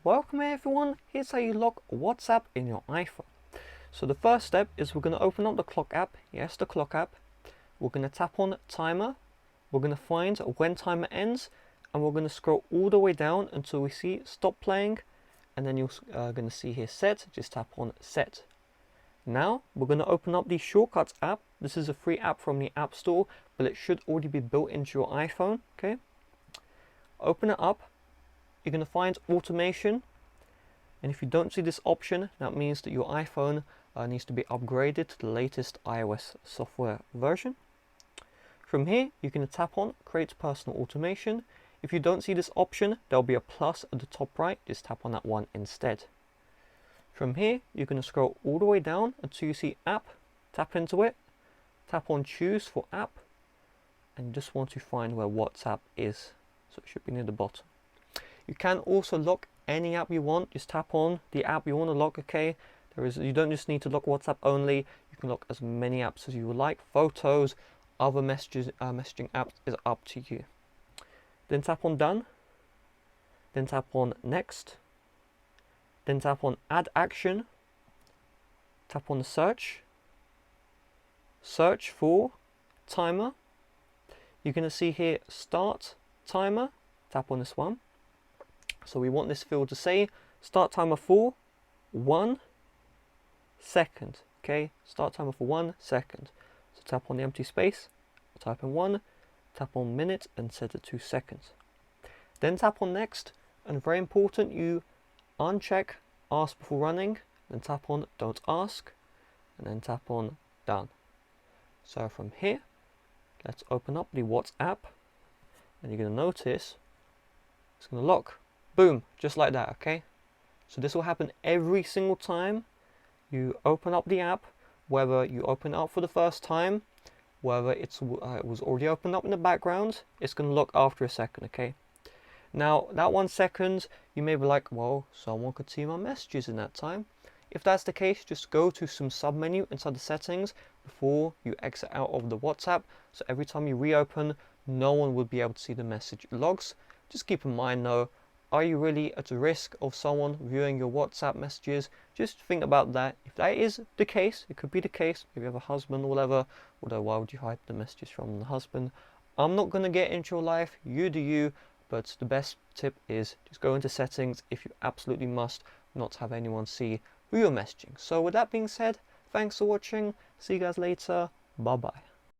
Welcome everyone, here's how you lock WhatsApp in your iPhone. So the first step is we're going to open up the clock app, yes the clock app. We're going to tap on timer, we're going to find when timer ends, and we're going to scroll all the way down until we see stop playing, and then you're going to see here set, just tap on set. Now we're going to open up the shortcuts app. This is a free app from the App Store, but it should already be built into your iPhone, okay? Open it up. You're going to find automation, and if you don't see this option, that means that your iPhone needs to be upgraded to the latest iOS software version. From here, you're going to tap on create personal automation. If you don't see this option, there'll be a plus at the top right, just tap on that one instead. From here, you're going to scroll all the way down until you see app, tap into it, tap on choose for app, and you just want to find where WhatsApp is, so it should be near the bottom. You can also lock any app you want. Just tap on the app you want to lock, okay? You don't just need to lock WhatsApp only. You can lock as many apps as you would like. Photos, other messaging apps is up to you. Then tap on done. Then tap on next. Then tap on add action. Tap on the search. Search for timer. You're going to see here start timer. Tap on this one. So we want this field to say start timer for 1 second. Okay, start timer for 1 second. So tap on the empty space, type in 1, tap on minute and set it to seconds. Then tap on next, and very important, you uncheck ask before running, then tap on don't ask, and then tap on done. So from here, let's open up the WhatsApp, and you're going to notice it's going to lock. Boom, just like that, okay? So this will happen every single time you open up the app, whether you open it up for the first time, whether it was already opened up in the background, it's going to lock after a second, okay? Now, that 1 second, you may be like, well, someone could see my messages in that time. If that's the case, just go to some submenu inside the settings before you exit out of the WhatsApp. So every time you reopen, no one will be able to see the message logs. Just keep in mind though, are you really at a risk of someone viewing your WhatsApp messages? Just think about that. If that is the case, it could be the case. If you have a husband or whatever, although why would you hide the messages from the husband? I'm not going to get into your life, you do you, but the best tip is just go into settings if you absolutely must not have anyone see who you're messaging. So with that being said, thanks for watching. See you guys later. Bye bye.